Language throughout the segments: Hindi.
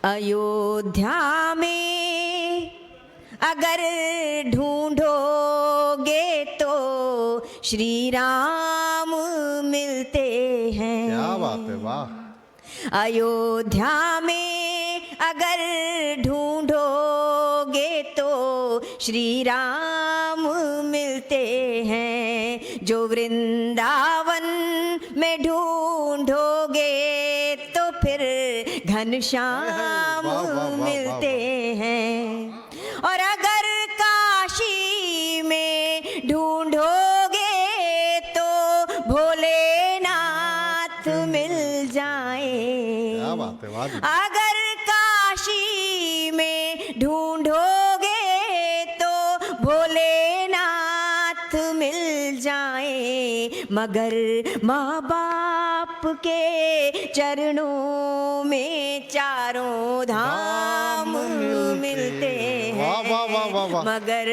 अयोध्या में अगर ढूंढोगे तो श्री राम मिलते हैं। क्या बात है, वाह। अयोध्या में अगर ढूंढोगे तो श्री राम मिलते हैं। जो वृंदावन में ढूंढोगे तो फिर घनश्याम मिलते हैं। और अगर काशी में ढूंढोगे तो भोलेनाथ मिल जाए। क्या बात है, वाह। अगर काशी में ढूंढोगे तो भोलेनाथ मिल जाए। मगर माँ बाप के चरणों में चारों धाम मिलते हैं। मगर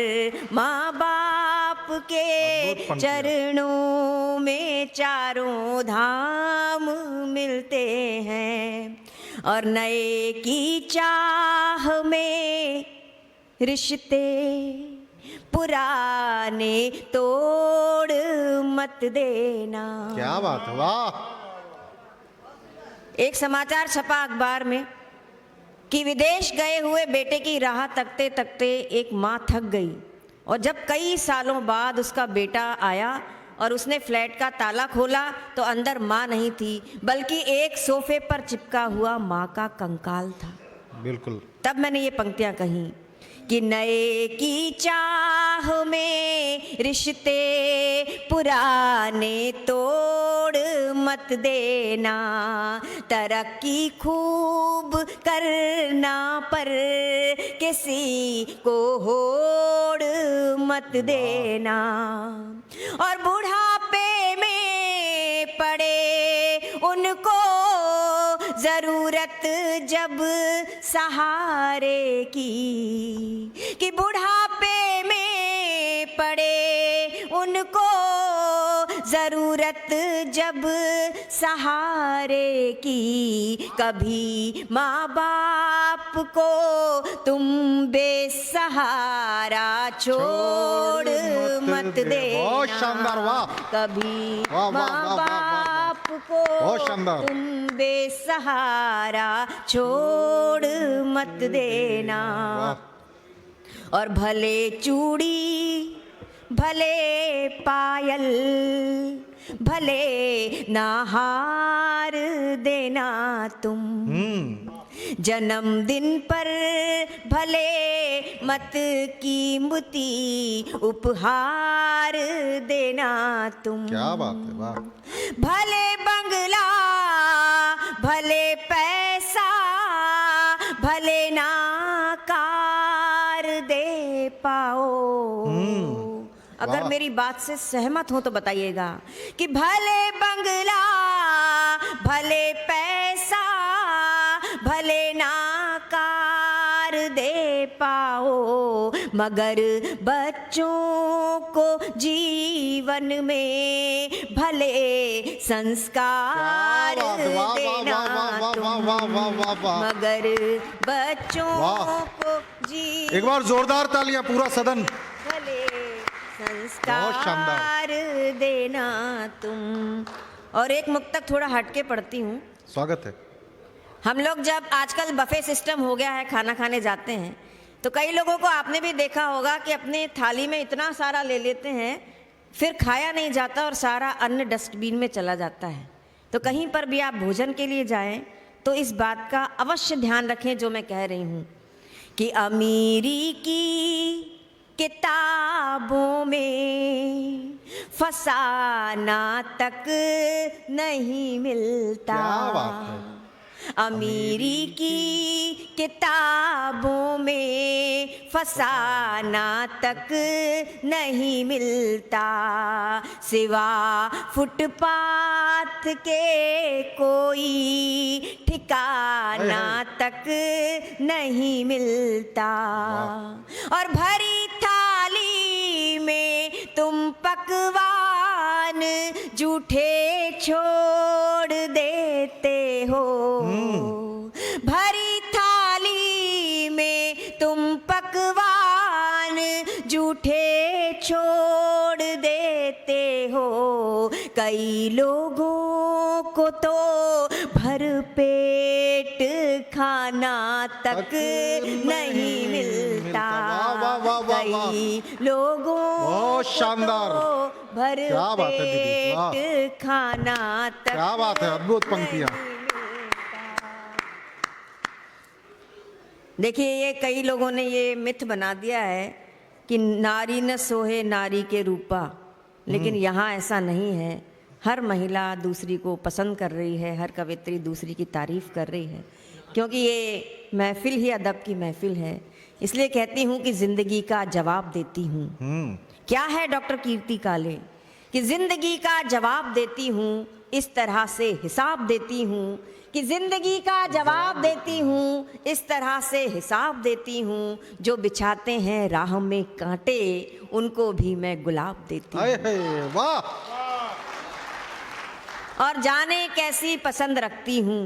माँ बाप के चरणों में चारों धाम मिलते हैं। और नए की चाह में रिश्ते पुराने तोड़ मत देना। क्या बात है, वाह। एक समाचार छपा अखबार में कि विदेश गए हुए बेटे की राह तकते तकते एक माँ थक गई, और जब कई सालों बाद उसका बेटा आया और उसने फ्लैट का ताला खोला तो अंदर माँ नहीं थी, बल्कि एक सोफे पर चिपका हुआ माँ का कंकाल था। बिल्कुल। तब मैंने ये पंक्तियाँ कहीं कि नए की चाह में रिश्ते पुराने तोड़ मत देना। तरक्की खूब करना पर किसी को होड़ मत देना। और बुढ़ापे में पड़े उनको जरूरत जब सहारे की, कि बुढ़ापे में पड़े उनको जरूरत जब सहारे की। कभी माँ बाप को तुम बेसहारा छोड़ मत देना। बहुत शानदार, वाह। कभी वाह, वाह, माँ वाह, वाह, बाप को बहुत शानदार। तुम बेसहारा छोड़ मत देना। और भले चूड़ी भले पायल भले नाहार देना तुम। जन्मदिन पर भले मत कीमती उपहार देना तुम। क्या बात है, वाह। भले बंगला भले पैसा भले ना कार दे पाओ। अगर मेरी बात से सहमत हो तो बताइएगा कि भले बंगला भले पैसा भले ना कार दे पाओ, मगर बच्चों को जीवन में भले संस्कार देना तुम। मगर बच्चों को एक बार जोरदार तालियां, पूरा सदन। भले संस्कार देना तुम। और एक मुक्तक थोड़ा हटके पढ़ती हूँ। स्वागत है। हम लोग जब आजकल बफे सिस्टम हो गया है, खाना खाने जाते हैं तो कई लोगों को आपने भी देखा होगा कि अपने थाली में इतना सारा ले लेते हैं, फिर खाया नहीं जाता और सारा अन्न डस्टबिन में चला जाता है। तो कहीं पर भी आप भोजन के लिए जाएं तो इस बात का अवश्य ध्यान रखें जो मैं कह रही हूँ कि अमीरी की किताबों में फसाना तक नहीं मिलता। क्या बात है। अमीरी की किताबों में फसाना तक नहीं मिलता। सिवा फुटपाथ के कोई ठिकाना तक नहीं मिलता। और भरी थाली में तुम पकवान जूठे छोड़ देते हो। भरी थाली कई लोगों को तो भर पेट खाना तक नहीं मिलता। वाह, वाह, वाह, वाह, वाह। कई लोगों बहुत शानदार। को तो भर क्या बात है दीदी, वाह। पेट खाना तक क्या बात है, अद्भुत पंक्तियां। देखिए, ये कई लोगों ने ये मिथ बना दिया है कि नारी न सोहे नारी के रूपा, लेकिन यहाँ ऐसा नहीं है। हर महिला दूसरी को पसंद कर रही है, हर कवित्री दूसरी की तारीफ कर रही है, क्योंकि ये महफिल ही अदब की महफिल है। इसलिए कहती हूँ कि जिंदगी का जवाब देती हूँ। क्या है डॉक्टर कीर्ति काले कि जिंदगी का जवाब देती हूँ, इस तरह से हिसाब देती हूँ कि जिंदगी का जवाब देती हूँ, इस तरह से हिसाब देती हूँ। जो बिछाते हैं राह में कांटे, उनको भी मैं गुलाब देती हूँ। हाय, वाह। और जाने कैसी पसंद रखती हूँ,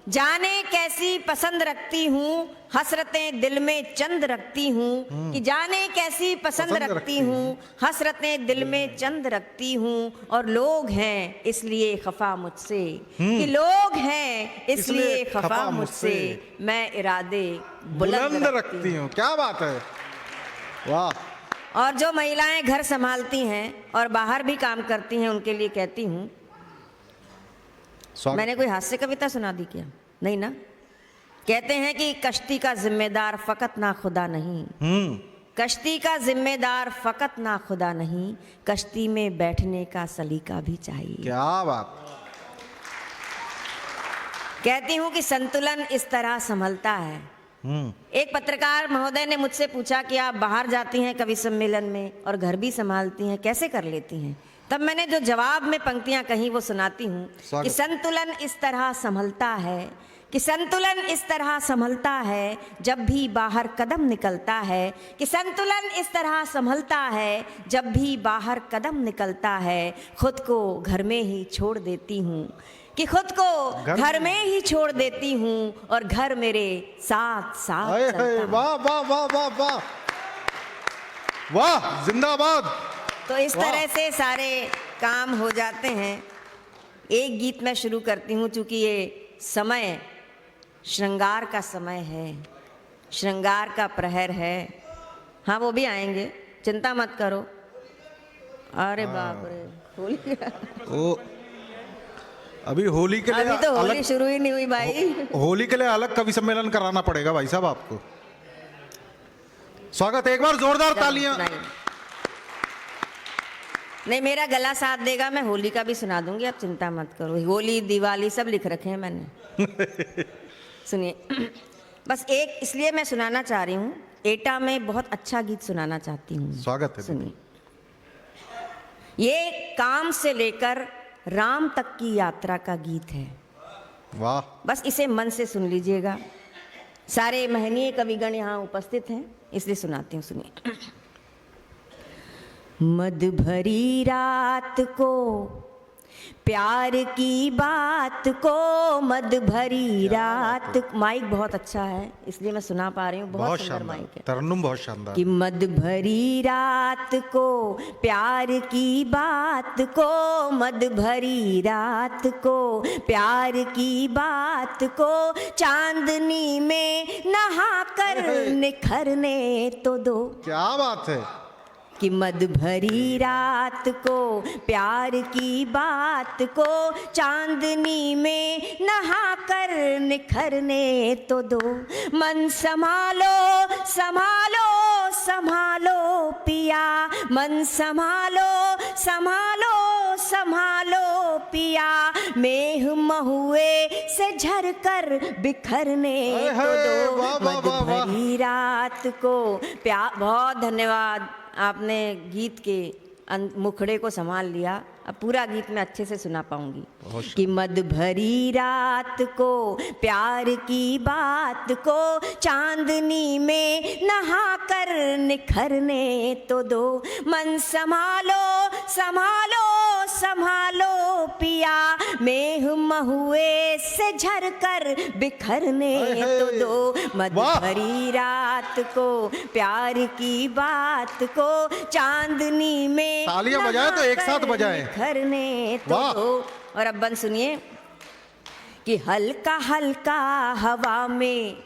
जाने कैसी पसंद रखती हूँ, हसरतें दिल में चंद रखती हूँ। कि जाने कैसी पसंद रखती हूँ, हसरतें दिल में चंद रखती हूँ। और लोग हैं इसलिए खफा मुझसे, कि लोग हैं इसलिए खफा मुझसे, मैं इरादे बुलंद रखती हूँ। क्या बात है, वाह। और जो महिलाएं घर संभालती हैं और बाहर भी काम करती हैं, उनके लिए कहती हूँ, मैंने कोई हास्य कविता सुना दी क्या? नहीं ना। कहते हैं कि कश्ती का जिम्मेदार फकत ना खुदा नहीं, कश्ती का जिम्मेदार फकत ना खुदा नहीं, कश्ती में बैठने का सलीका भी चाहिए। क्या बात। कहती हूँ कि संतुलन इस तरह संभलता है। एक पत्रकार महोदय ने मुझसे पूछा कि आप बाहर जाती हैं कवि सम्मेलन में और घर भी संभालती हैं, कैसे कर लेती हैं? तब मैंने जो जवाब में पंक्तियां कही वो सुनाती हूँ कि संतुलन इस तरह संभलता है, कि संतुलन इस तरह संभलता है जब भी बाहर कदम निकलता है, कि संतुलन इस तरह संभलता है जब भी बाहर कदम निकलता है। खुद को घर में ही छोड़ देती हूँ, कि खुद को घर में ही छोड़ देती हूँ, और घर मेरे साथ साथ चलता है। वाह वाह वाह वाह वाह वाह, जिंदाबाद। तो इस तरह से सारे काम हो जाते हैं। एक गीत मैं शुरू करती हूँ, चूँकि ये समय श्रृंगार का समय है, श्रृंगार का प्रहर है। हाँ, वो भी आएंगे, चिंता मत करो। अरे बाप रे, होली ओ, अभी होली के लिए अभी तो होली शुरू ही नहीं हुई भाई। होली के लिए अलग कवि सम्मेलन कराना पड़ेगा भाई साहब आपको। स्वागत है, एक बार जोरदार तालियां। नहीं, मेरा गला साथ देगा, मैं होली का भी सुना दूंगी, आप चिंता मत करो। होली दिवाली सब लिख रखे हैं मैंने। सुनिए, बस एक इसलिए मैं सुनाना चाह रही हूँ, एटा में बहुत अच्छा गीत सुनाना चाहती हूँ। स्वागत है। सुनिए, ये काम से लेकर राम तक की यात्रा का गीत है। वाह। बस इसे मन से सुन लीजिएगा। सारे महनीय कविगण यहाँ उपस्थित हैं, इसलिए सुनाती हूँ। सुनिए। मद भरी रात को प्यार की बात को, मद भरी रात। माइक बहुत अच्छा है इसलिए मैं सुना पा रही हूँ, बहुत सुंदर माइक है, तरन्नुम बहुत शानदार। कि मद भरी रात को प्यार की बात को, मद भरी रात को प्यार की बात को, चांदनी में नहा कर निखरने तो दो। क्या बात है। कि मद भरी रात को प्यार की बात को, चांदनी में नहा कर निखरने तो दो। मन संभालो संभालो संभालो पिया, मन संभालो संभालो संभालो पिया, मेह महुए से झर कर बिखरने तो दो। मद भरी रात को प्यार। बहुत धन्यवाद, आपने गीत के मुखड़े को संभाल लिया। अब पूरा गीत मैं अच्छे से सुना पाऊंगी। कि मद भरी रात को प्यार की बात को, चांदनी में नहा कर निखरने तो दो। मन संभालो संभालो संभालो पिया, मेह महुए से झर कर बिखरने तो दो। मद भरी रात को प्यार की बात को, चांदनी में तालियां बजाएं तो एक साथ बजाएं। बिखरने तो वाह। दो। और अब बंद सुनिए कि हल्का हल्का हवा में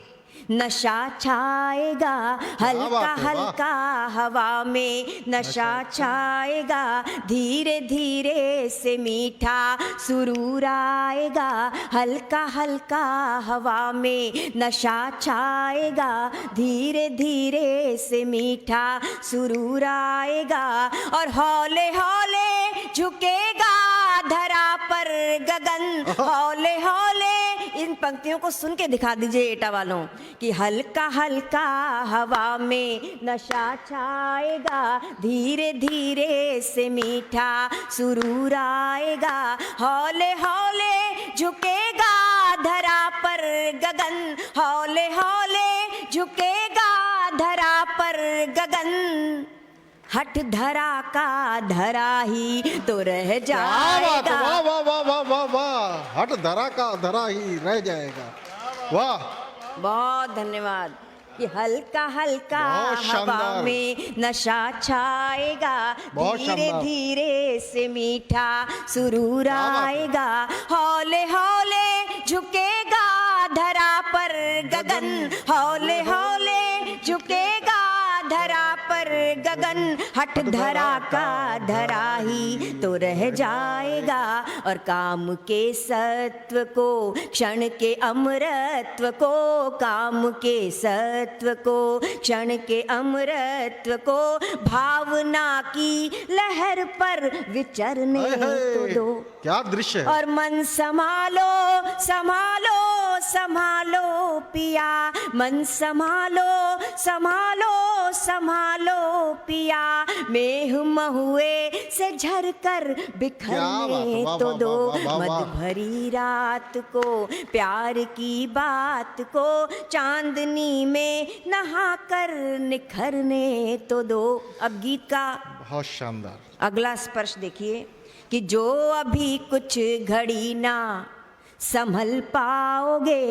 नशा छाएगा, हल्का बात है, वाह। हल्का हवा में नशा छाएगा, धीरे धीरे से मीठा सुरूर आएगा, हल्का हल्का हवा में नशा छाएगा, धीरे धीरे से मीठा सुरूर आएगा, और हौले हौले झुकेगा धरा पर गगन, हौले हौले। इन पंक्तियों को सुन के दिखा दीजिए एटा वालों कि हल्का हल्का हवा में नशा छाएगा, धीरे धीरे से मीठा सुरूर आएगा, हौले हौले झुकेगा धरा पर गगन, हौले हौले झुकेगा धरा पर गगन, हट धरा का धरा ही तो रह क्या बात, जाएगा। वाह वाह वाह वाह वाह वाह, हट धरा का धरा ही रह जाएगा। वाह, बहुत धन्यवाद। कि हल्का हल्का बहुत हवा शानदार। में नशा छाएगा, बहुत धीरे शानदार। धीरे से मीठा सुरूर क्या बात है। आएगा, हौले हौले झुकेगा धरा पर गगन, हौले हौले झुकेगा धरा पर गगन, हट धरा का धरा ही तो रह जाएगा, और काम के सत्व को क्षण के अमरत्व को, काम के सत्व को क्षण के अमरत्व को, भावना की लहर पर विचरने हाय हाय, तो दो। क्या दृश्य है। और मन संभालो संभालो संभालो पिया, मन संभालो संभालो संभालो पिया, मेह महुए से झरकर क्या बात, बिखरने वाह, तो वाह, दो, वाह, वाह, वाह। मद भरी रात को प्यार की बात को, चांदनी में नहा कर निखरने तो दो। अब गीत का बहुत शानदार। अगला स्पर्श देखिए कि जो अभी कुछ घड़ी ना संभल पाओगे,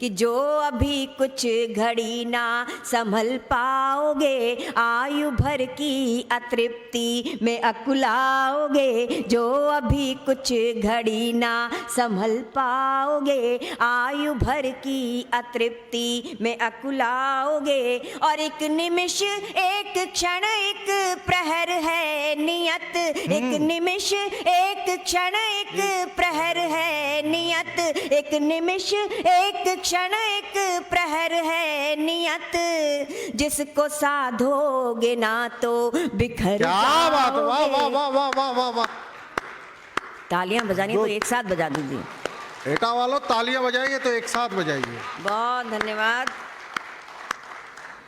कि जो अभी कुछ घड़ी ना संभल पाओगे, आयु भर की अतृप्ति में अकुलाओगे, जो अभी कुछ घड़ी ना संभल पाओगे, आयु भर की अतृप्ति में अकुलाओगे, और एक निमिष एक क्षण एक प्रहर है नियत, एक निमिष एक क्षण एक प्रहर है नियत, एक निमिष एक क्षण एक प्रहर है नियत, जिसको साधोगे ना तो बिखर क्या बात, वाह वाह जाओगे। वाह वाह वाह वाह वाह। तालियां बजानी तो एक साथ बजा दीजिए। एटा वालों तालियां बजाइए तो एक साथ बजाइए। बहुत धन्यवाद।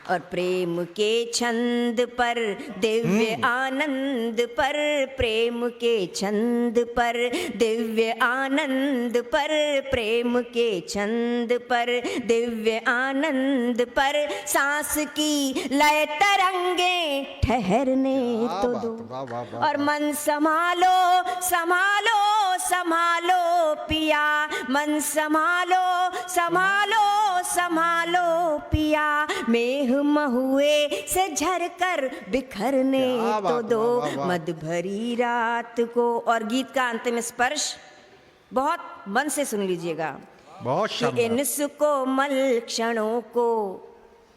और प्रेम के छंद पर दिव्य आनंद पर, प्रेम के छंद पर दिव्य आनंद पर, प्रेम के छंद पर दिव्य आनंद पर, सांस की लय तरंगे ठहरने क्या तो बात, दो। वाह वाह वाह। और मन संभालो संभालो संभालो पिया, मन संभालो संभालो संभालो पिया, मेह महुए से झरकर बिखरने क्या तो बात, दो, वाह, वाह, वाह। मद भरी रात को। और गीत का अंतिम स्पर्श बहुत मन से सुन लीजिएगा बहुत कि शानदार। इन सुकोमल क्षणों को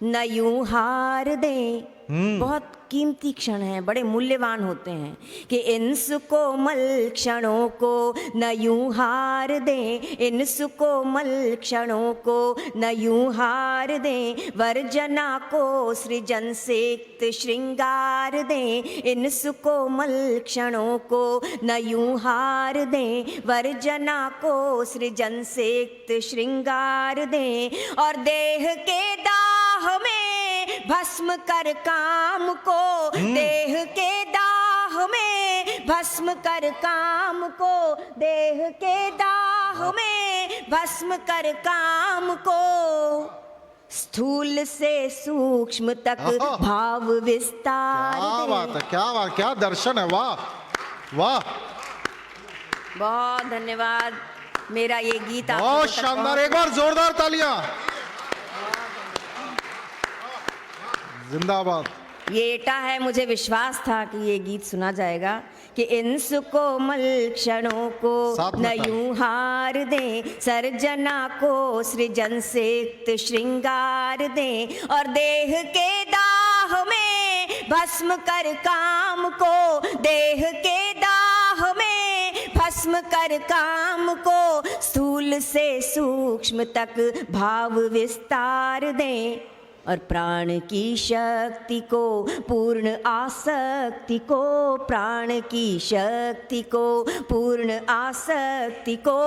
न यूं हार दें, बहुत कीमती क्षण हैं, बड़े मूल्यवान होते हैं, कि इन सुकोमल क्षणों को न यूं हार दें, इन सुकोमल क्षणों को न यूं हार दें, वर्जना को सृजन से श्रृंगार दें, इन सुकोमल क्षणों को न यूं हार दें, वर्जना को सृजन से श्रृंगार दें, और देह के दाह में भस्म कर काम को, देह के दाह में भस्म कर काम को, देह के दाह में भस्म कर काम को, स्थूल से सूक्ष्म तक भाव विस्तार क्या दे। बात है, क्या बात, क्या दर्शन है। वाह वाह, बहुत धन्यवाद। मेरा ये गीत आप बहुत लोगों तक शानदार। एक बार जोरदार तालियां। जिंदाबाद। ये एटा है, मुझे विश्वास था कि ये गीत सुना जाएगा, कि इन सुकोमल क्षणों को साथ में न यूं हार दें, सर्जना को सृजन से युक्त श्रृंगार दें, और देह के दाह में भस्म कर काम को, देह के दाह में भस्म कर काम को, स्थूल से सूक्ष्म तक भाव विस्तार दें, और प्राण की शक्ति को पूर्ण आसक्ति को, प्राण की शक्ति को पूर्ण आसक्ति को,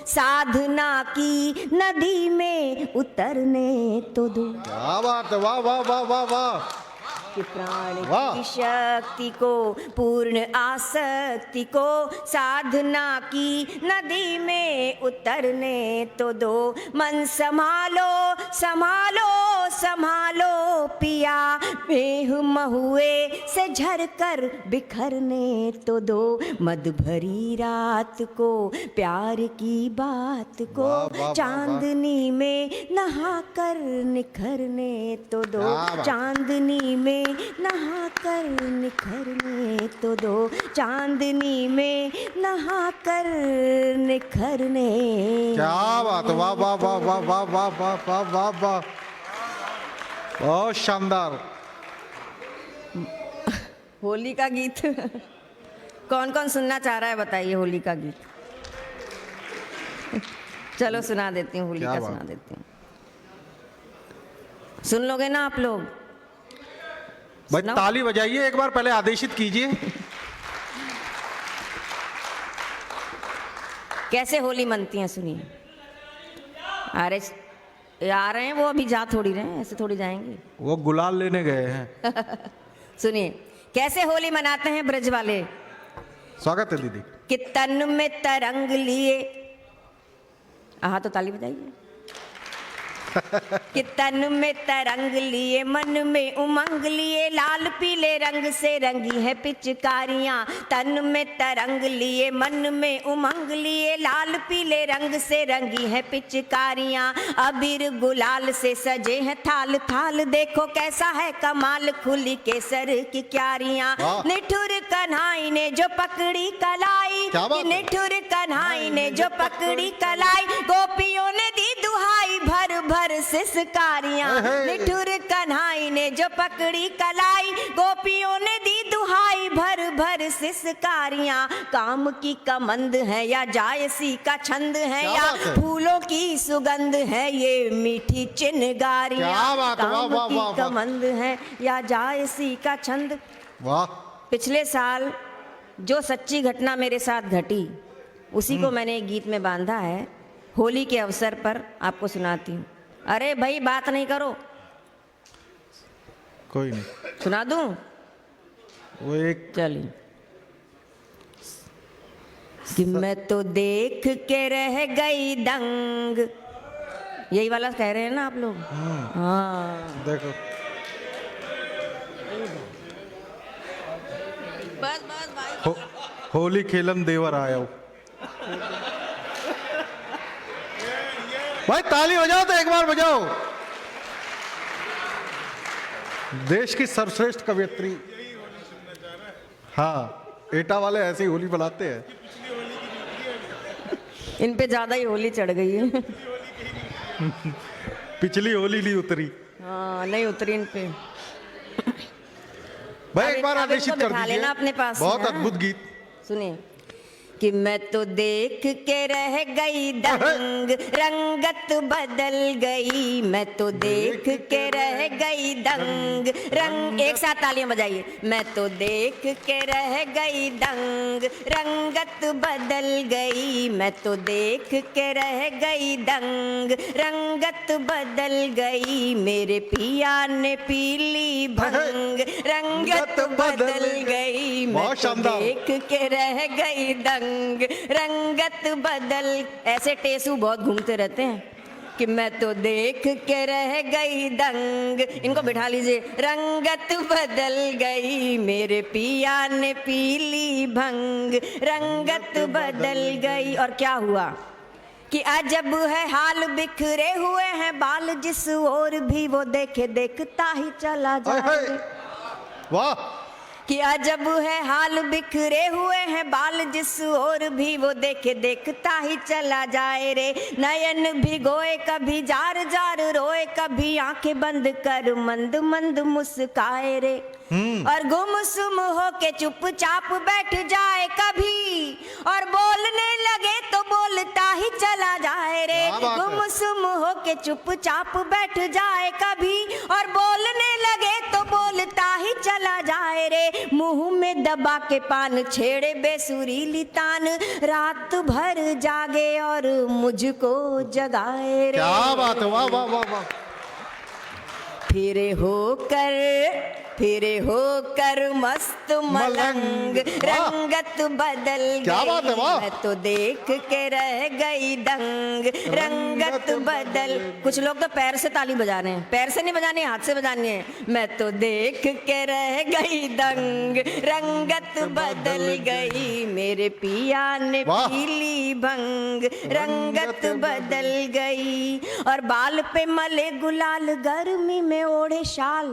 साधना की नदी में उतरने तो दो। क्या बात है, वाह वाह वाह वाह वाह। कि प्राण वाह। की शक्ति को पूर्ण आसक्ति को, साधना की नदी में उतरने तो दो। मन संभालो संभालो संभालो पिया, मेह महुए से झरकर बिखरने तो दो। मद भरी रात को प्यार की बात को, वाह, वाह, वाह, चांदनी में नहाकर निखरने तो दो। क्या बात। चांदनी में नहाकर निखरने तो दो, चांदनी में नहाकर निखरने। क्या बात, वाह वाह वाह वाह वाह वाह वाह वाह वाह वाह, बहुत शानदार। होली का गीत कौन कौन सुनना चाह रहा है बताइए, होली का गीत। चलो सुना देती हूँ, होली क्या का बात। सुना देती हूँ, सुन लोगे ना आप लोग? भाई सुनाओ। ताली बजाइए एक बार, पहले आदेशित कीजिए। कैसे होली मनती हैं सुनिए। अरे आ रहे हैं वो, अभी जा थोड़ी रहे हैं, ऐसे थोड़ी जाएंगे। वो गुलाल लेने गए हैं। सुनिए कैसे होली मनाते हैं ब्रज वाले। स्वागत है दीदी। कि तन में तरंग लिए, आहा तो ताली बजाइए। कि तन में तरंग लिए, मन में उमंग लिए, लाल पीले रंग से रंगी है पिचकारियां। तन में तरंग लिए, मन में उमंग लिए, लाल पीले रंग से रंगी है पिचकारियां। अबीर गुलाल से सजे हैं थाल थाल, देखो कैसा है कमाल, खुली केसर की क्यारियां। वाह। निठुर कन्हाई ने जो पकड़ी कलाई, क्या बात कि है? निठुर कन्हाई ने जो पकड़ी कलाई, गोपियों ने दी दुहाई भर भर सिसकारियां। हे। निठुर कन्हाई ने जो पकड़ी कलाई, गोपियों ने दी दुहाई भर भर सिसकारियां। काम की कमंद है या जायसी का छंद है, क्या या बात है? फूलों की सुगंध है ये मीठी चिनगारियां। क्या बात है, वाह, काम वाह, की वाह, वाह। कमंद है या जायसी का छंद। वाह, पिछले साल जो सच्ची घटना मेरे साथ घटी, उसी को मैंने एक गीत में बांधा है। होली के अवसर पर आपको सुनाती हूँ। अरे भाई बात नहीं करो, कोई नहीं। सुना दूं? वो एक चलिए। कि मैं तो देख के रह गई दंग, यही वाला कह रहे हैं ना आप लोग? हाँ देखो, बस बस भाई। होली खेलन देवर आया हो। भाई ताली बजाओ तो एक बार बजाओ। देश की सर्वश्रेष्ठ कवयित्री, हाँ एटा वाले ऐसी होली बनाते हैं। इन पे ज्यादा ही होली चढ़ गई है। पिछली होली नहीं उतरी। हाँ नहीं उतरी इन पे। भाई अब एक बार अब इनको आदेशित कर बिठा दीजिए। लेना अपने पास में, बहुत हाँ? अद्भुत गीत। सुनिए। कि मैं तो देख के रह गई दंग, रंगत बदल गई। मैं तो देख के रह गई दंग, रंग, एक साथ तालियां बजाइए। मैं तो देख के रह गई दंग, रंगत बदल गई। मैं तो देख के रह गई दंग, रंगत बदल गई। मेरे पिया ने पीली भंग, रंगत बदल गई। मैं बहुत तो शानदार। देख के रह गई दंग, रंगत बदल। ऐसे टेसू बहुत घूमते रहते हैं। कि मैं तो देख के रह गई दंग, इनको बिठा लीजिए। रंगत बदल गई, मेरे पिया ने पीली भंग, रंगत बदल गई। और क्या हुआ कि अजब है हाल, बिखरे हुए हैं बाल, जिस ओर भी वो देखे देखता ही चला हाय, हाय। जाए। वाह, कि अजब है हाल, बिखरे हुए हैं बाल, जिस ओर भी वो देखे देखता ही चला जाए रे। नयन भिगोए कभी जार जार रोए, कभी आंखें बंद कर मंद मंद मुस्काए रे। और गुमसुम हो के चुपचाप बैठ जाए कभी, और बोलने लगे तो बोलता ही चला जाए रे। गुमसुम हो के चुपचाप बैठ जाए कभी, और बोलने लगे तो बोलता ही चला जाए रे। मुंह में दबा के पान छेड़े बेसुरीली तान, रात भर जागे और मुझको जगाए रे। क्या बात है, वाह वाह वाह वाह। फिरे होकर मस्त मलंग, रंगत बदल क्या बात है, वाह। मैं तो देख के रह गई दंग, रंगत बदल। कुछ लोग तो पैर से ताली बजा रहे हैं, पैर से नहीं बजानी, हाथ से बजानी है। मैं तो देख के रह गई दंग, रंगत बदल गई, मेरे पिया ने पीली भंग, रंगत बदल गई। और बाल पे मले गुलाल, गर्मी में ओढ़े शाल।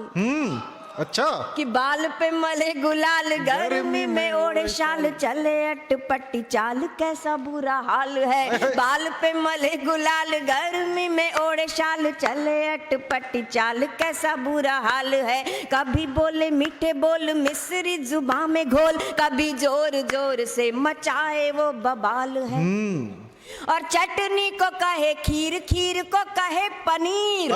अच्छा। कि बाल पे मले गुलाल, गर्मी में ओढ़े शाल, चले अटपटी चाल, कैसा बुरा हाल है। बाल पे मले गुलाल, गर्मी में ओढ़े शाल, चले अटपटी चाल, कैसा बुरा हाल है। कभी बोले मीठे बोल, मिस्री जुबां में घोल, कभी जोर जोर से मचाए वो बवाल है। और चटनी को कहे खीर, खीर को कहे पनीर।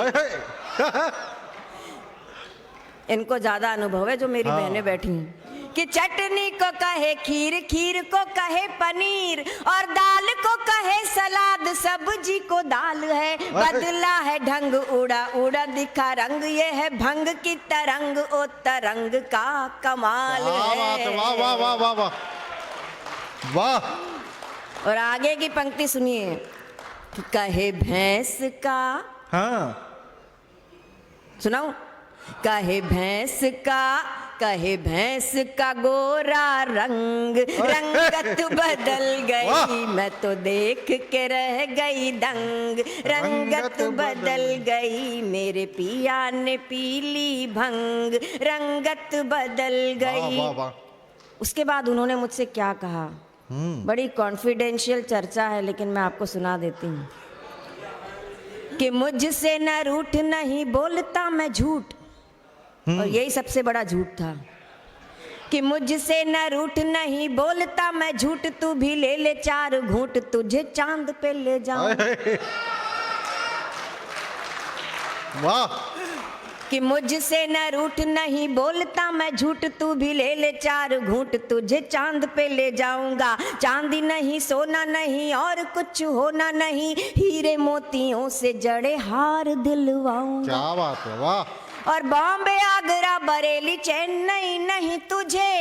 इनको ज्यादा अनुभव है जो मेरी बहनें बैठी हैं। कि चटनी को कहे खीर, खीर को कहे पनीर, और दाल को कहे सलाद, सब्जी को दाल है। बदला है ढंग, उड़ा उड़ा दिखा रंग, ये है भंग की तरंग, ओ तरंग का कमाल है। वाह वाह वाह वाह वाह वाह। और आगे की पंक्ति सुनिए। कहे भैंस का, सुनाऊं? कहे भैंस का गोरा रंग, रंगत बदल गई, मैं तो देख के रह गई दंग, रंगत बदल गई, मेरे पिया ने पीली भंग, रंगत बदल गई। वाह वाह। उसके बाद उन्होंने मुझसे क्या कहा, बड़ी कॉन्फिडेंशियल चर्चा है, लेकिन मैं आपको सुना देती हूँ। कि मुझसे न रूठ, नहीं बोलता मैं झूठ, और यही सबसे बड़ा झूठ था। कि मुझसे न रूठ, नहीं बोलता मैं झूठ, तू भी ले ले 4 घूंट, तुझे चांद पे ले जाऊं। वाह। कि मुझसे न रूठ, नहीं बोलता मैं झूठ, तू भी ले ले 4 घूंट, तुझे चांद पे ले जाऊंगा। चांदी नहीं, सोना नहीं, और कुछ होना नहीं, हीरे मोतियों से जड़े हार दिलवाऊंगा। क्या बात है, वाह। और बॉम्बे, आगरा, बरेली, चेन्नई नहीं, तुझे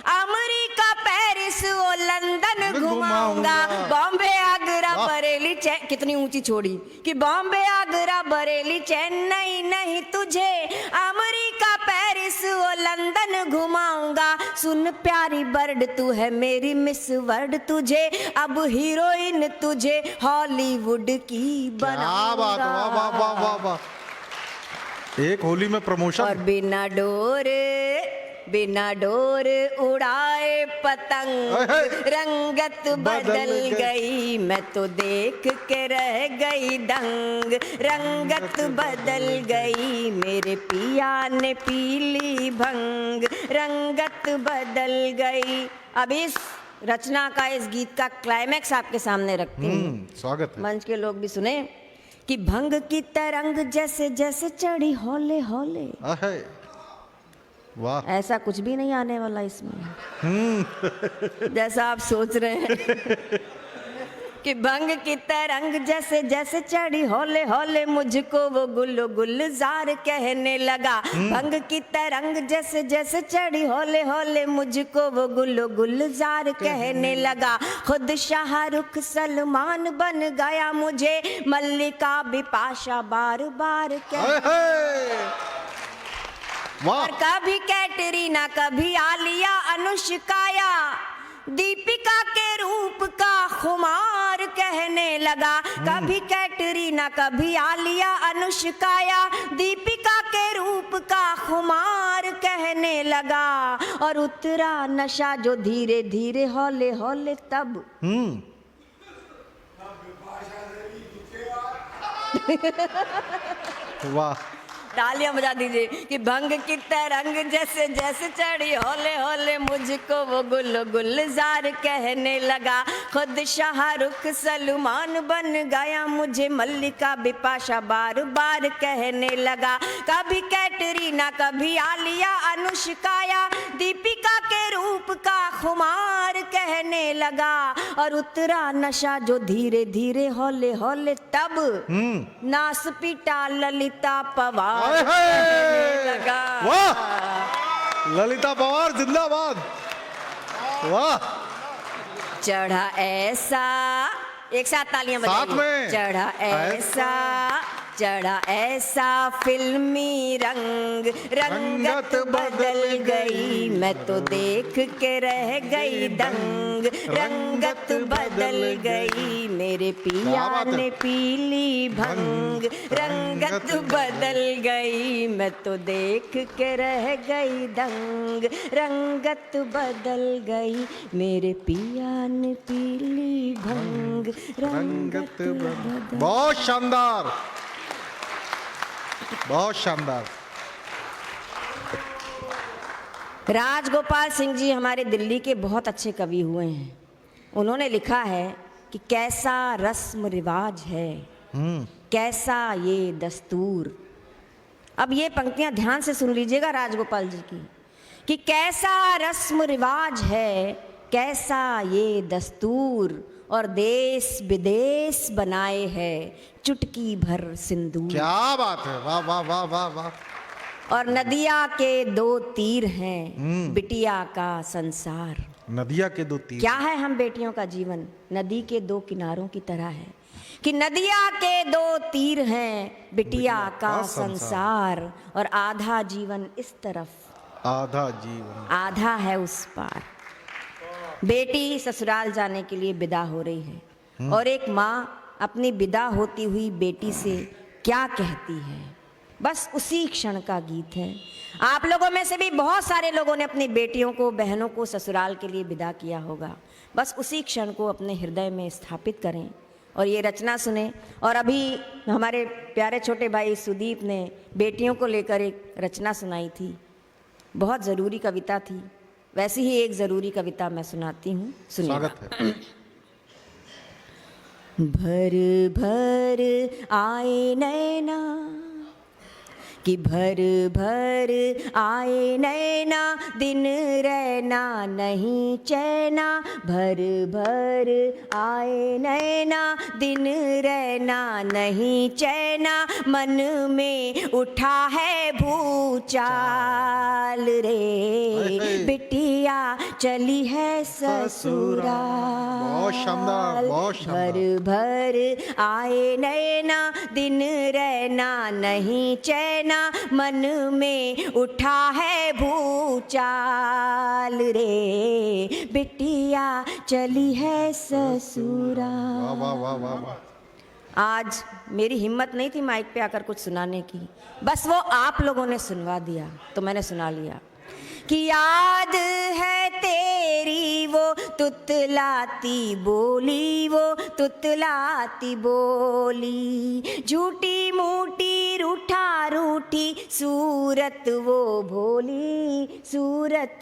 अमेरिका, पेरिस, ओ लंदन घुमाऊंगा। बॉम्बे, आगरा, बरेली, कितनी ऊंची छोड़ी। कि बॉम्बे, आगरा, बरेली, चेन्नई नहीं, तुझे अमेरिका, पेरिस, ओ लंदन घुमाऊंगा। सुन प्यारी बर्ड, तू है मेरी मिस वर्ल्ड, तुझे अब हीरोइन, तुझे हॉलीवुड की बनाऊंगा। वाह वाह वाह वाह वाह। एक होली में प्रमोशन। और बिना डोर उड़ाए पतंग, रंगत बदल गई, मैं तो देख के रह गई दंग, रंगत बदल गई, मेरे पिया ने पीली भंग, रंगत बदल गई। अब इस रचना का, इस गीत का क्लाइमैक्स आपके सामने रखती हूँ। स्वागत है। मंच के लोग भी सुने। कि भंग की तरंग जैसे जैसे चढ़ी हौले हौले, वाह। ऐसा कुछ भी नहीं आने वाला इसमें जैसा आप सोच रहे हैं। कि भंग की तरंग जैसे जैसे चढ़ी हौले हौले, मुझको वो गुल्लो गुलजार कहने लगा। भंग की तरंग जैसे जैसे चढ़ी हौले हौले, मुझको वो गुल्लो गुलजार कहने लगा। खुद शाहरुख सलमान बन गया, मुझे मल्लिका बिपाशा बार बार कहने। और कभी कैटरीना, कभी आलिया, अनुष्काया, दीपिका के रूप का खुमार कहने लगा। कभी कैटरीना, कभी आलिया, अनुष्काया, दीपिका के रूप रूप का खुमार कहने लगा, और उतरा नशा जो धीरे धीरे हौले हौले तब। वाह, तालियां बजा दीजिए कि भंग की तरंग जैसे जैसे चढ़ी हौले हौले मुझको वो गुल गुलजार कहने लगा। खुद शाहरुख सलमान बन गया, मुझे मल्लिका बिपाशा बार बार कहने लगा। कभी कैटरीना कभी आलिया अनुष्काया, दीपिका के रूप का खुमार कहने लगा, और उतरा नशा जो धीरे धीरे हौले हौले तब। नास पीटा ललिता पवार लगा। वाह, ललिता पवार जिंदाबाद। वाह, चढ़ा ऐसा, एक साथ तालियां साथ बजाइए। में। चढ़ा ऐसा, चढ़ा ऐसा फिल्मी रंग, रंगत बदल गई, मैं तो देख के रह गई दंग। रंगत बदल गई, मेरे पिया ने पीली भंग। रंगत बदल गई, मैं तो देख के रह गई दंग। रंगत बदल गई, मेरे पिया ने पीली भंग। रंगत बदल। बहुत शानदार, बहुत शानदार। राजगोपाल सिंह जी हमारे दिल्ली के बहुत अच्छे कवि हुए हैं। उन्होंने लिखा है कि कैसा रस्म रिवाज है, कैसा ये दस्तूर। अब ये पंक्तियां ध्यान से सुन लीजिएगा राजगोपाल जी की, कि कैसा रस्म रिवाज है, कैसा ये दस्तूर, और देश विदेश बनाए है चुटकी भर सिंदूर। क्या बात है, वाह वाह वाह वाह वाह। और नदिया के दो तीर हैं, बिटिया का संसार। नदिया के दो तीर। क्या है हम बेटियों का जीवन? नदी के दो किनारों की तरह है, कि नदिया के दो तीर हैं, बिटिया का संसार, और आधा जीवन इस तरफ, आधा जीवन, आधा है उस पार। बेटी ससुराल जाने के लिए विदा हो रही है, और एक माँ अपनी विदा होती हुई बेटी से क्या कहती है, बस उसी क्षण का गीत है। आप लोगों में से भी बहुत सारे लोगों ने अपनी बेटियों को, बहनों को ससुराल के लिए विदा किया होगा। बस उसी क्षण को अपने हृदय में स्थापित करें और ये रचना सुने। और अभी हमारे प्यारे छोटे भाई सुदीप ने बेटियों को लेकर एक रचना सुनाई थी, बहुत ज़रूरी कविता थी। वैसी ही एक ज़रूरी कविता मैं सुनाती हूँ, सुनिए। स्वागत है। भर भर आए नैना, कि भर भर आए नैना, दिन रहना नहीं चैना। भर भर आए नैना, दिन रहना नहीं चैना। मन में उठा है भूचाल रे, बिटिया चली है ससुराल। बहुत शानदार, बहुत शानदार। भर भर आए नैना, दिन रहना नहीं चैना। मन में उठा है भूचाल रे, बिटिया चली है ससुराल। वाह वाह वाह वाह वाह। आज मेरी हिम्मत नहीं थी माइक पे आकर कुछ सुनाने की, बस वो आप लोगों ने सुनवा दिया तो मैंने सुना लिया। कि याद है तेरी वो तुतलाती बोली, वो तुतलाती बोली। झूठी मूठी रूठा रूठी सूरत वो भोली, सूरत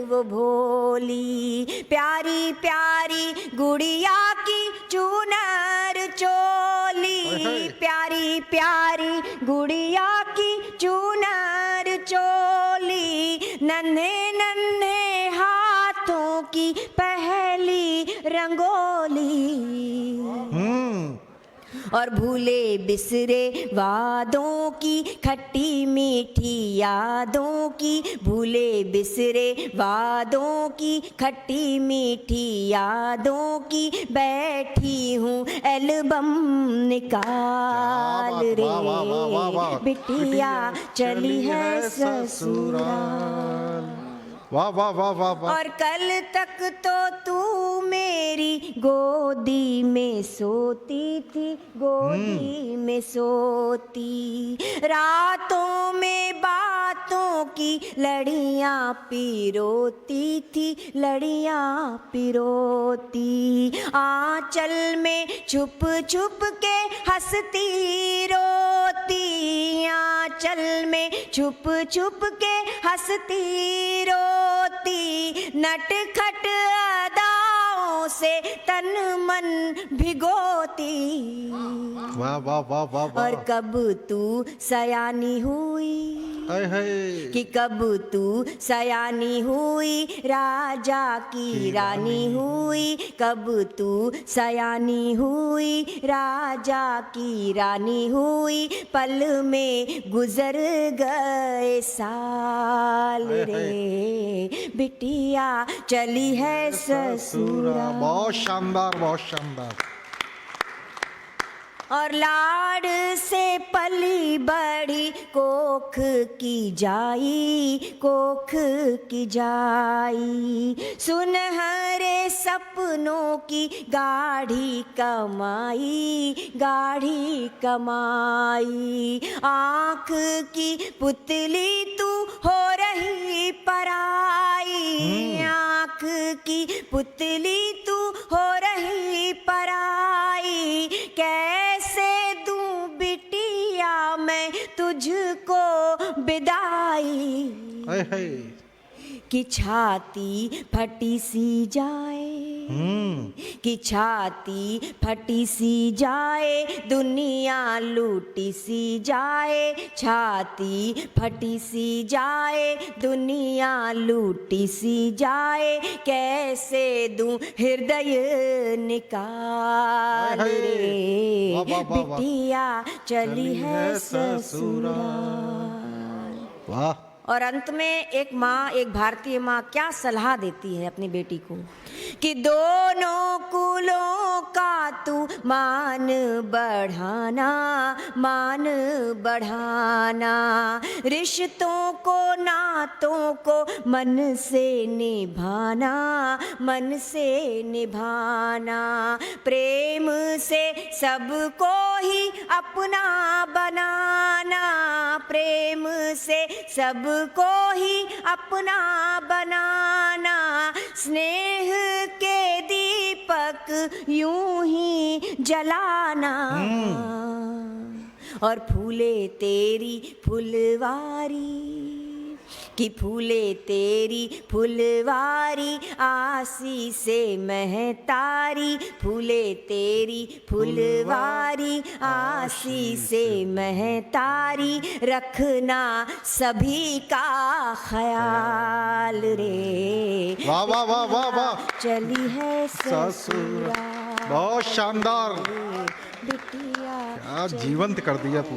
वो भोली। प्यारी प्यारी गुड़िया की चुनर चोली, प्यारी प्यारी गुड़िया की चुनर चोली। नन्हे नन्हे हाथों की पहली रंगोली, और भूले बिसरे वादों की खट्टी मीठी यादों की। भूले बिसरे वादों की खट्टी मीठी यादों की। बैठी हूँ एल्बम निकाल रे, बिटिया चली है ससुराल। वाह वाह वाह वाह वाह। और कल तक तो तू मेरी गोदी में सोती थी, गोदी में सोती। रातों में लड़ियां पिरोती थी, लड़ियां पिरोती। आंचल में छुप छुप के हंसती रोती, आंचल में छुप छुप के हंसती रोती। नटखट अदाओं से तन मन भिगोती। वाह वाह वाह वाह वाह। और कब तू सयानी हुई, हाय हाय। कि कब तू सयानी हुई, राजा की रानी हुई। कब तू सयानी हुई, राजा की रानी हुई। पल में गुजर गए साल रे, बिटिया चली है ससुरा। बहुत शानदार, बहुत शानदार। और लाड से पली बड़ी कोख की जाई, कोख की जाई। सुनहरे सपनों की गाढ़ी कमाई, गाढ़ी कमाई। आँख की पुतली तू हो रही पराई, आँख की पुतली तू हो रही पराई। कैसे दूं बिटिया मैं तुझको विदाई, हाय हाय। कि छाती फटी सी जाए, कि छाती फटी सी जाए, दुनिया लूटी सी जाए। छाती फटी सी जाए, दुनिया लूटी सी जाए। कैसे दूं हृदय निकाल रे, वाह, वाह, वाह, वाह। बिटिया चली है ससुराल। वाह। और अंत में एक माँ, एक भारतीय माँ क्या सलाह देती है अपनी बेटी को, कि दोनों कुलों का तू मान बढ़ाना, मान बढ़ाना। रिश्तों को नातों को मन से निभाना, मन से निभाना। प्रेम से सबको ही अपना बनाना, प्रेम से सबको ही अपना बनाना। स्नेह के दीपक यूं ही जलाना, और फूले तेरी फुलवारी, कि फूले तेरी फुलवारी आसी से महतारी। फूले तेरी फुलवारी आसी से महतारी। रखना सभी का ख्याल रे, वाह वाह वाह वाह वाह। चली है ससुराल। ससुराल बहुत शानदार, बिटिया। क्या जीवंत कर दिया तू।